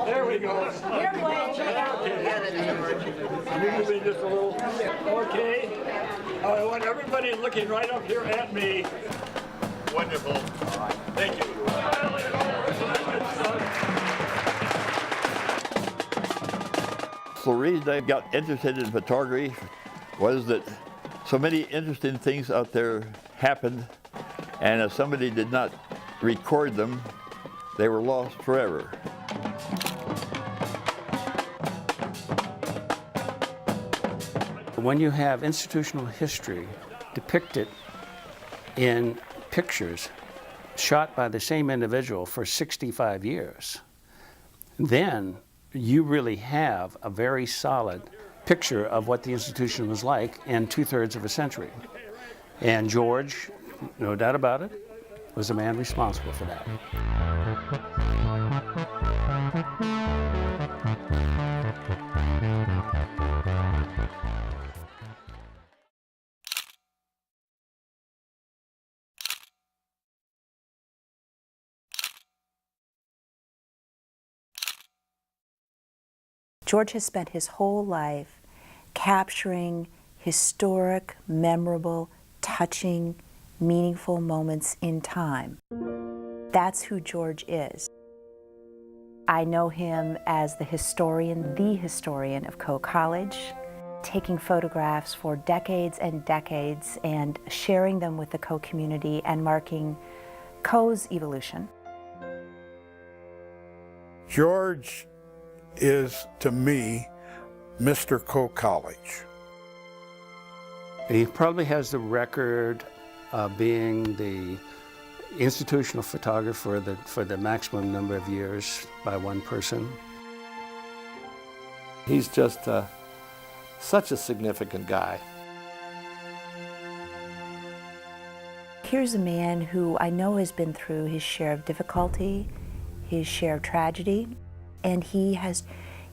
There we go. Here, Blake. Moving just a little. Okay. I want everybody looking right up here at me. Wonderful. Thank you. The reason I got interested in photography was that so many interesting things out there happened, and if somebody did not record them, they were lost forever. When you have institutional history depicted in pictures shot by the same individual for 65 years, then you really have a very solid picture of what the institution was like in 2/3 of a century. And George, no doubt about it, was the man responsible for that. George has spent his whole life capturing historic, memorable, touching, meaningful moments in time. That's who George is. I know him as the historian of Coe College, taking photographs for decades and decades and sharing them with the Coe community and marking Coe's evolution. George is, to me, Mr. Coe College. He probably has the record of being the institutional photographer for the maximum number of years by one person. He's just such a significant guy. Here's a man who I know has been through his share of difficulty, his share of tragedy, and he has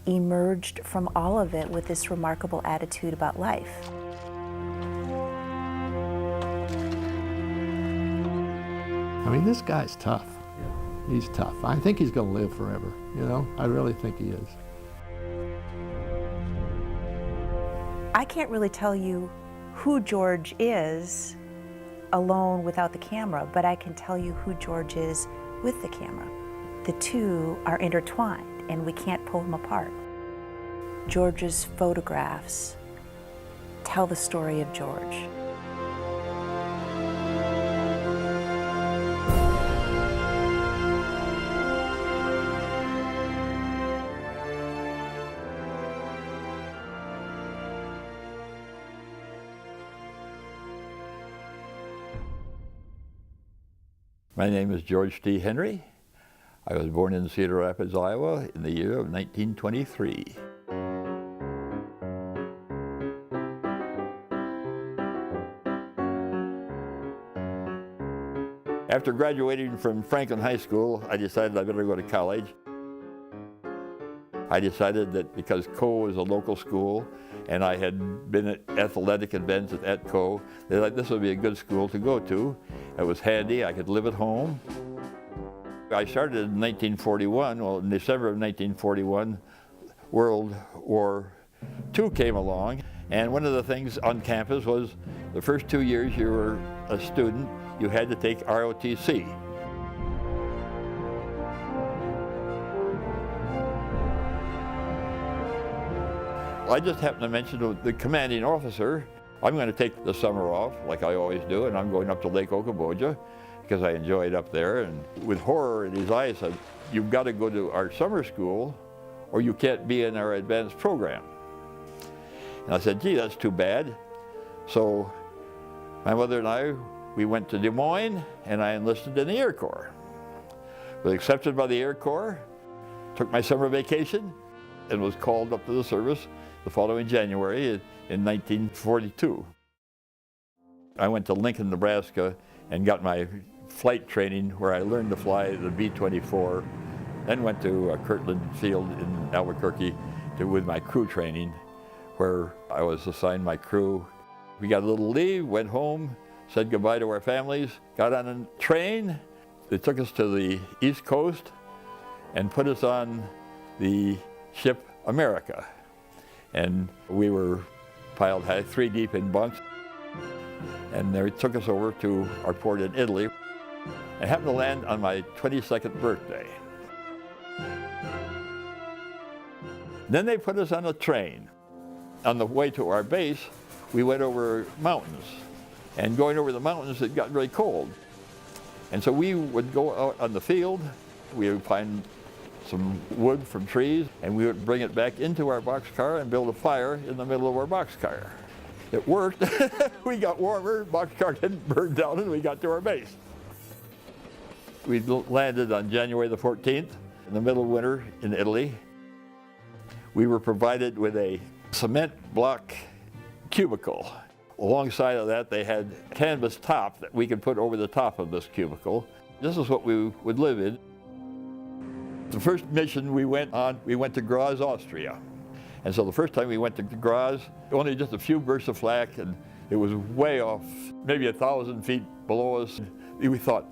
emerged from all of it with this remarkable attitude about life. I mean, this guy's tough. He's tough. I think he's going to live forever, you know? I really think he is. I can't really tell you who George is alone without the camera, but I can tell you who George is with the camera. The two are intertwined, and we can't pull them apart. George's photographs tell the story of George. My name is George T. Henry. I was born in Cedar Rapids, Iowa in the year of 1923. After graduating from Franklin High School, I decided I better go to college. I decided that because Coe was a local school and I had been at athletic events at Coe, that this would be a good school to go to. It was handy, I could live at home. I started in 1941, well, in December of 1941, World War II came along, and one of the things on campus was the first 2 years you were a student, you had to take ROTC. I just happened to mention to the commanding officer, I'm going to take the summer off, like I always do, and I'm going up to Lake Okoboja, because I enjoy it up there. And with horror in his eyes, said, you've got to go to our summer school or you can't be in our advanced program. And I said, gee, that's too bad. So my mother and I, we went to Des Moines and I enlisted in the Air Corps. Was accepted by the Air Corps, took my summer vacation and was called up to the service the following January in 1942. I went to Lincoln, Nebraska and got my flight training where I learned to fly the B-24, then went to Kirtland Field in Albuquerque with my crew training where I was assigned my crew. We got a little leave, went home, said goodbye to our families, got on a train. It took us to the East Coast and put us on the ship America. And we were piled high, 3 deep in bunks. And they took us over to our port in Italy. I happened to land on my 22nd birthday. Then they put us on a train. On the way to our base, we went over mountains. And going over the mountains, it got very cold. And so we would go out on the field, we would find some wood from trees, and we would bring it back into our boxcar and build a fire in the middle of our boxcar. It worked. We got warmer, boxcar didn't burn down, and we got to our base. We landed on January the 14th in the middle of winter in Italy. We were provided with a cement block cubicle. Alongside of that, they had a canvas top that we could put over the top of this cubicle. This is what we would live in. The first mission we went on, we went to Graz, Austria. And so the first time we went to Graz, only just a few bursts of flak, and it was way off, maybe 1,000 feet below us. We thought,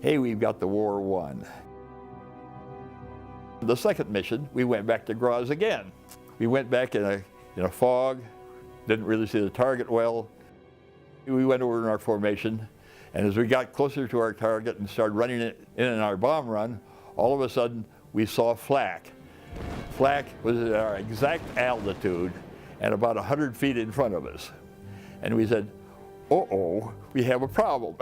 hey, we've got the war won. The second mission, we went back to Graz again. We went back in a fog, didn't really see the target well. We went over in our formation, and as we got closer to our target and started running it in our bomb run, all of a sudden we saw flak. Flak was at our exact altitude and about 100 feet in front of us. And we said, uh-oh, we have a problem.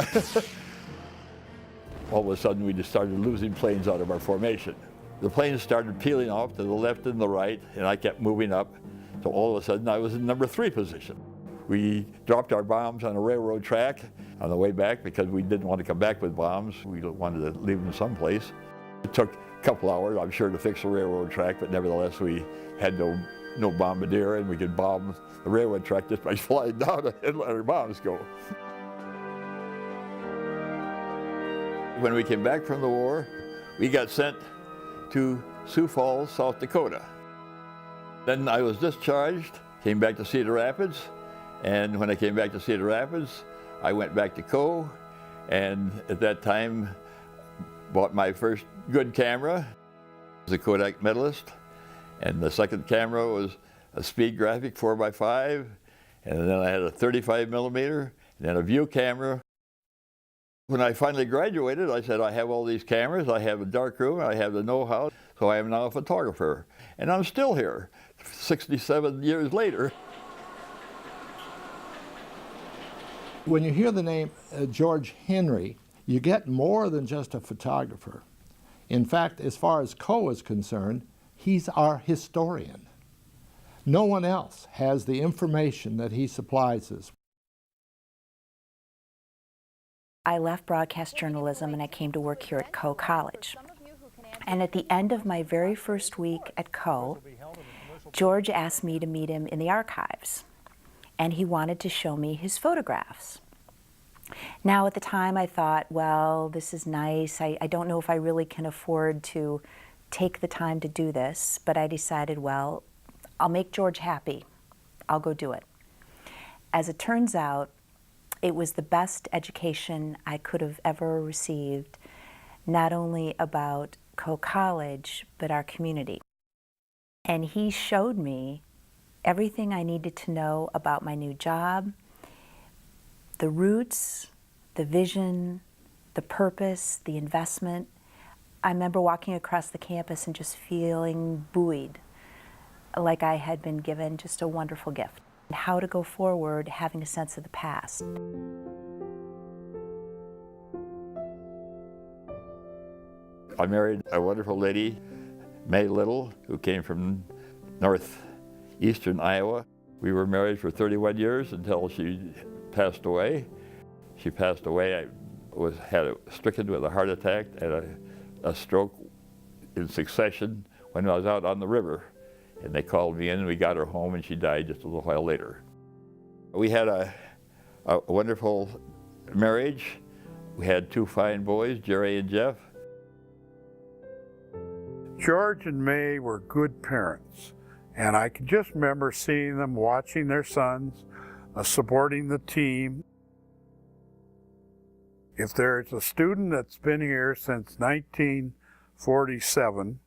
All of a sudden we just started losing planes out of our formation. The planes started peeling off to the left and the right, and I kept moving up. So all of a sudden I was in number 3 position. We dropped our bombs on a railroad track on the way back because we didn't want to come back with bombs. We wanted to leave them someplace. It took a couple hours, I'm sure, to fix the railroad track, but nevertheless we had no bombardier, and we could bomb the railroad track just by flying down and let our bombs go. When we came back from the war, we got sent to Sioux Falls, South Dakota. Then I was discharged, came back to Cedar Rapids, and when I came back to Cedar Rapids, I went back to Coe, and at that time bought my first good camera. I was a Kodak medalist, and the second camera was a speed graphic 4x5, and then I had a 35 millimeter, and then a view camera. When I finally graduated, I said, I have all these cameras, I have a darkroom, I have the know-how, so I am now a photographer. And I'm still here, 67 years later. When you hear the name George Henry, you get more than just a photographer. In fact, as far as Coe is concerned, he's our historian. No one else has the information that he supplies us. I left broadcast journalism and I came to work here at Coe College. And at the end of my very first week at Coe, George asked me to meet him in the archives, and he wanted to show me his photographs. Now at the time I thought, well, this is nice. I don't know if I really can afford to take the time to do this, but I decided, well, I'll make George happy. I'll go do it. As it turns out, it was the best education I could have ever received, not only about Coe College, but our community. And he showed me everything I needed to know about my new job, the roots, the vision, the purpose, the investment. I remember walking across the campus and just feeling buoyed, like I had been given just a wonderful gift. How to go forward, having a sense of the past. I married a wonderful lady, May Little, who came from northeastern Iowa. We were married for 31 years until she passed away. She passed away. I was stricken with a heart attack and a stroke in succession when I was out on the river. And they called me in and we got her home, and she died just a little while later. We had a wonderful marriage. We had 2 fine boys, Jerry and Jeff. George and May were good parents, and I can just remember seeing them watching their sons, supporting the team. If there's a student that's been here since 1947,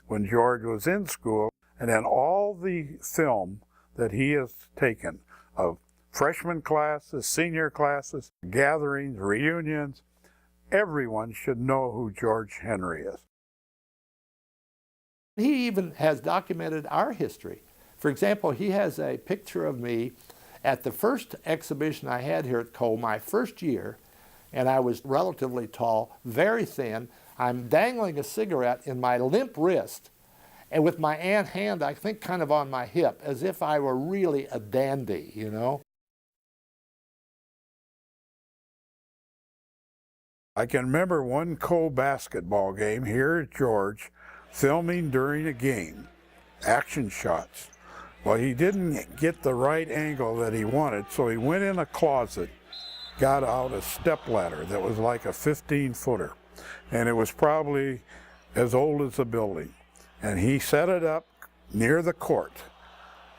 when George was in school, and then all the film that he has taken of freshman classes, senior classes, gatherings, reunions. Everyone should know who George Henry is. He even has documented our history. For example, he has a picture of me at the first exhibition I had here at Coe, my first year, and I was relatively tall, very thin. I'm dangling a cigarette in my limp wrist, and with my hand, I think, kind of on my hip, as if I were really a dandy, you know. I can remember one Coe basketball game here at George, filming during a game, action shots. Well, he didn't get the right angle that he wanted, so he went in a closet, got out a stepladder that was like a 15-footer, and it was probably as old as the building. And he set it up near the court,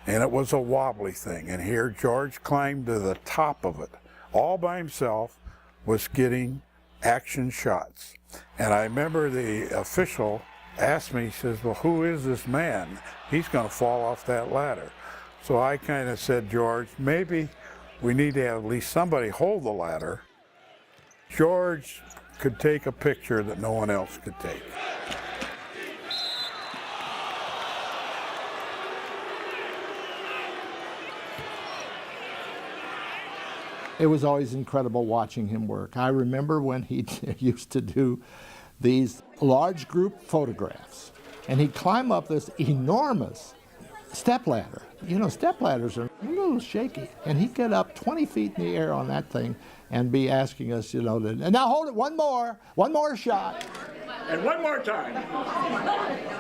and it was a wobbly thing. And here George climbed to the top of it, all by himself, was getting action shots. And I remember the official asked me, he says, well, who is this man? He's going to fall off that ladder. So I kind of said, George, maybe we need to have at least somebody hold the ladder. George could take a picture that no one else could take. It was always incredible watching him work. I remember when he used to do these large group photographs, and he'd climb up this enormous stepladder. You know, stepladders are a little shaky, and he'd get up 20 feet in the air on that thing and be asking us, you know, and now hold it, one more shot. And one more time.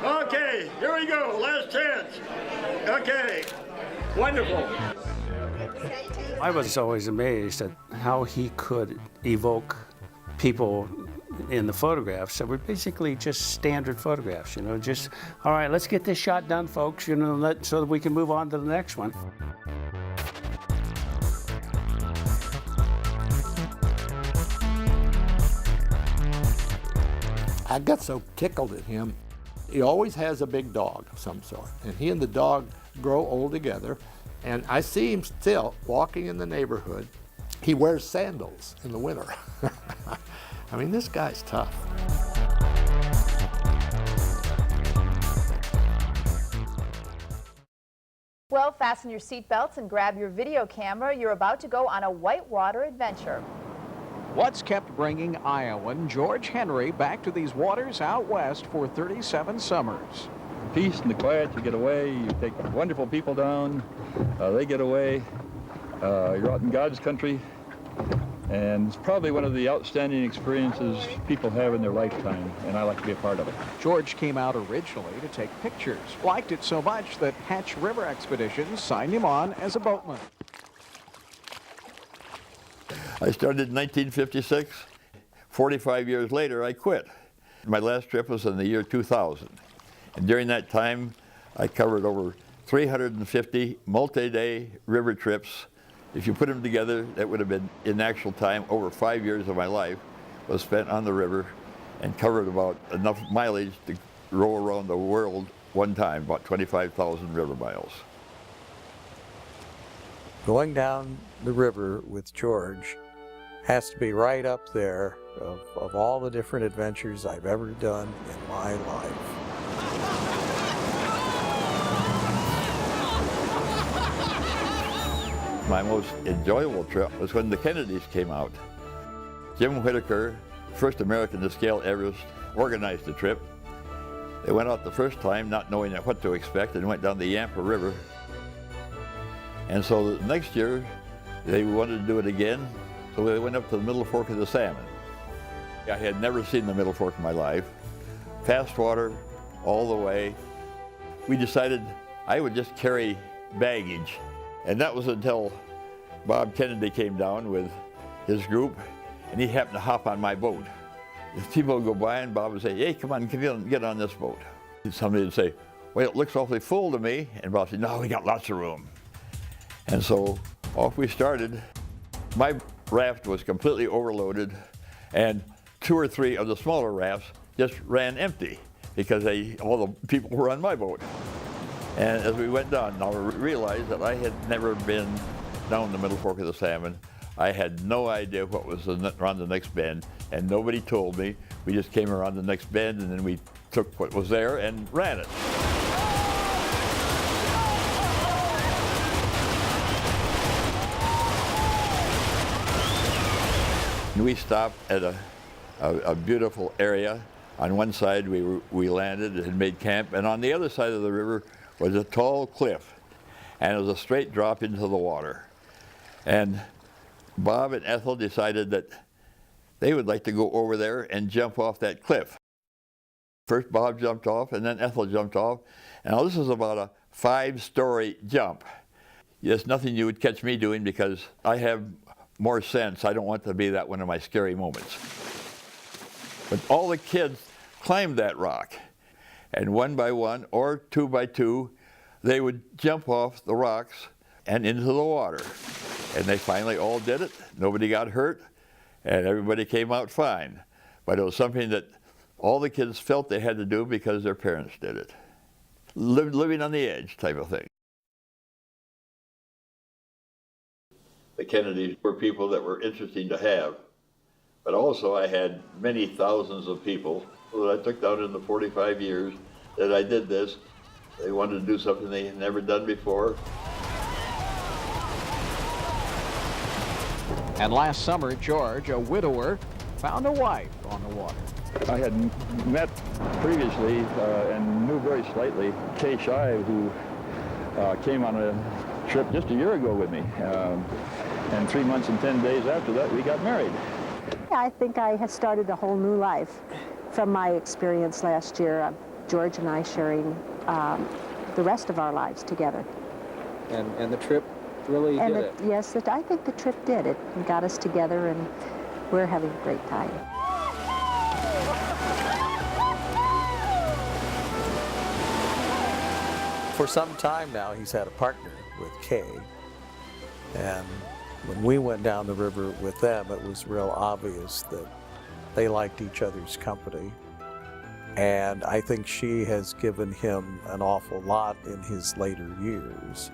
Okay, here we go, last chance. Okay, wonderful. I was always amazed at how he could evoke people in the photographs that were basically just standard photographs, you know, just, all right, let's get this shot done, folks, you know, so that we can move on to the next one. I got so tickled at him. He always has a big dog of some sort, and he and the dog grow old together. And I see him still walking in the neighborhood. He wears sandals in the winter. I mean, this guy's tough. Well, fasten your seatbelts and grab your video camera. You're about to go on a whitewater adventure. What's kept bringing Iowan George Henry back to these waters out west for 37 summers? Peace and the quiet, you get away, you take wonderful people down, they get away, you're out in God's country, and it's probably one of the outstanding experiences people have in their lifetime, and I like to be a part of it. George came out originally to take pictures, liked it so much that Hatch River Expeditions signed him on as a boatman. I started in 1956. 45 years later, I quit. My last trip was in the year 2000. And during that time, I covered over 350 multi-day river trips. If you put them together, that would have been, in actual time, over 5 years of my life was spent on the river and covered about enough mileage to row around the world one time, about 25,000 river miles. Going down the river with George has to be right up there of all the different adventures I've ever done in my life. My most enjoyable trip was when the Kennedys came out. Jim Whittaker, first American to scale Everest, organized the trip. They went out the first time not knowing what to expect and went down the Yampa River. And so the next year, they wanted to do it again, so they went up to the Middle Fork of the Salmon. I had never seen the Middle Fork in my life. Fast water all the way. We decided I would just carry baggage. And that was until Bob Kennedy came down with his group, and he happened to hop on my boat. People would go by, and Bob would say, hey, come on, get on this boat. And somebody would say, well, it looks awfully full to me. And Bob said, no, we got lots of room. And so off we started. My raft was completely overloaded, and 2 or 3 of the smaller rafts just ran empty because all the people were on my boat. And as we went down, now I realized that I had never been down the Middle Fork of the Salmon. I had no idea what was around the next bend, and nobody told me. We just came around the next bend, and then we took what was there and ran it. And we stopped at a beautiful area. On one side we landed and made camp, and on the other side of the river was a tall cliff, and it was a straight drop into the water. And Bob and Ethel decided that they would like to go over there and jump off that cliff. First Bob jumped off, and then Ethel jumped off. And now this is about a 5-story jump. It's nothing you would catch me doing because I have more sense. I don't want to be that one of my scary moments. But all the kids climbed that rock. And one by one, or 2 by 2, they would jump off the rocks and into the water. And they finally all did it. Nobody got hurt, and everybody came out fine. But it was something that all the kids felt they had to do because their parents did it. Living on the edge type of thing. The Kennedys were people that were interesting to have, but also I had many thousands of people that I took down in the 45 years that I did this. They wanted to do something they had never done before. And last summer, George, a widower, found a wife on the water. I had met previously and knew very slightly Kay Shive, who came on a trip just a year ago with me. And 3 months and 10 days after that, we got married. I think I have started a whole new life from my experience last year, George and I sharing the rest of our lives together. And the trip really did it. Yes, I think the trip did. It got us together, and we're having a great time. For some time now, he's had a partner with Kay, and when we went down the river with them, it was real obvious that they liked each other's company. And I think she has given him an awful lot in his later years.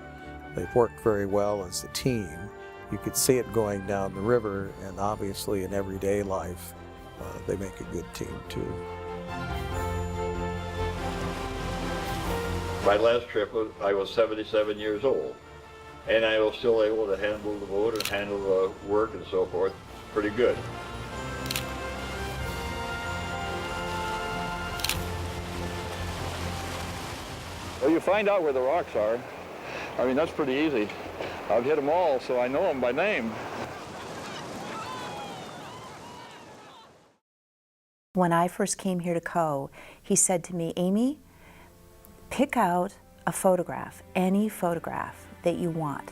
They've worked very well as a team. You could see it going down the river, and obviously in everyday life, they make a good team too. My last trip, I was 77 years old, and I was still able to handle the boat and handle the work and so forth pretty good. Well, you find out where the rocks are. I mean, that's pretty easy. I've hit them all, so I know them by name. When I first came here to Coe, he said to me, Amy, pick out a photograph, any photograph that you want,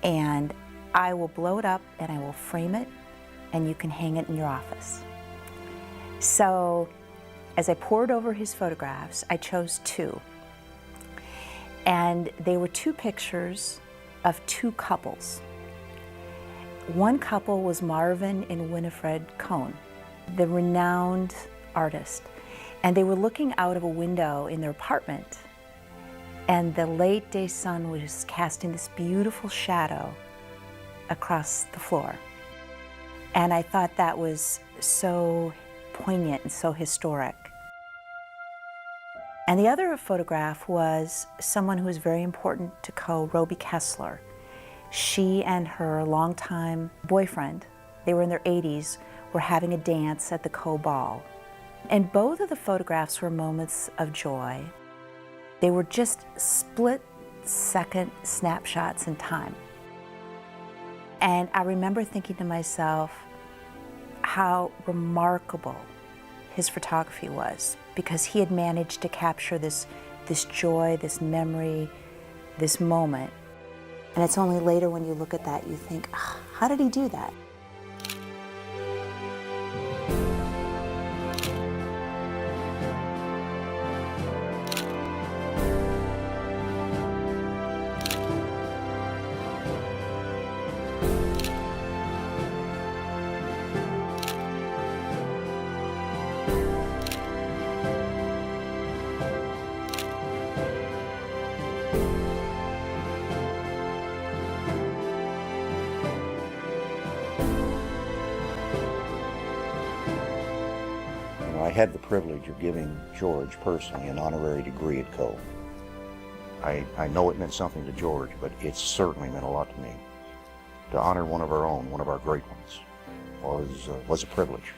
and I will blow it up and I will frame it, and you can hang it in your office. So as I pored over his photographs, I chose 2. And they were 2 pictures of 2 couples. One couple was Marvin and Winifred Cohn, the renowned artist. And they were looking out of a window in their apartment, and the late day sun was casting this beautiful shadow across the floor. And I thought that was so poignant and so historic. And the other photograph was someone who was very important to Coe, Roby Kessler. She and her longtime boyfriend, they were in their 80s, were having a dance at the Coe Ball. And both of the photographs were moments of joy. They were just split-second snapshots in time. And I remember thinking to myself how remarkable his photography was, because he had managed to capture this joy, this memory, this moment. And it's only later when you look at that you think, oh, how did he do that? I had the privilege of giving George personally an honorary degree at Coe. I know it meant something to George, but it certainly meant a lot to me. To honor one of our own, one of our great ones, was a privilege.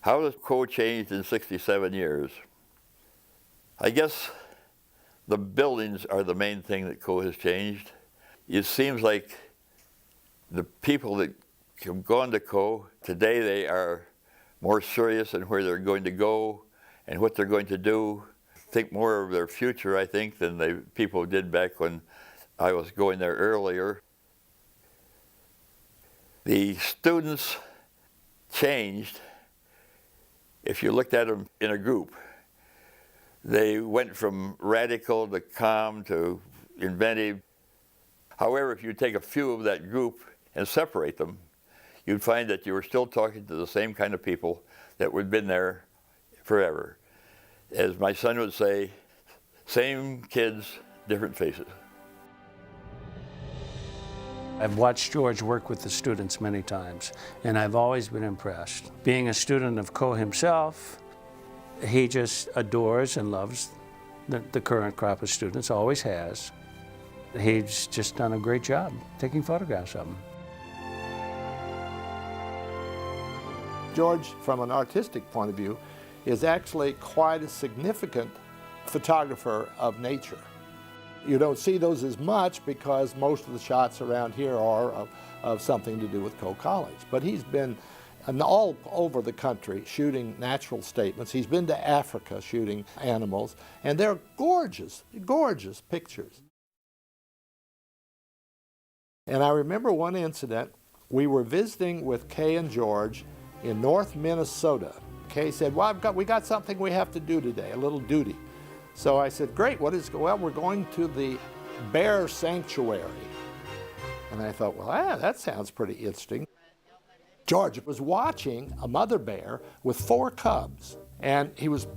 How has Coe changed in 67 years? I guess the buildings are the main thing that Coe has changed. It seems like the people that have gone to Coe, today they are more serious in where they're going to go and what they're going to do. Think more of their future, I think, than the people did back when I was going there earlier. The students changed. If you looked at them in a group, they went from radical to calm to inventive. However, if you take a few of that group and separate them, you'd find that you were still talking to the same kind of people that had been there forever. As my son would say, same kids, different faces. I've watched George work with the students many times, and I've always been impressed. Being a student of Coe himself, he just adores and loves the current crop of students, always has. He's just done a great job taking photographs of them. George, from an artistic point of view, is actually quite a significant photographer of nature. You don't see those as much because most of the shots around here are of something to do with Coe College. But he's been all over the country shooting natural statements. He's been to Africa shooting animals, and they're gorgeous, gorgeous pictures. And I remember one incident. We were visiting with Kay and George in North Minnesota. Kay said, well, we got something we have to do today, a little duty. So I said, great, what is it? Well, we're going to the bear sanctuary. And I thought, well, that sounds pretty interesting. George was watching a mother bear with 4 cubs. And he was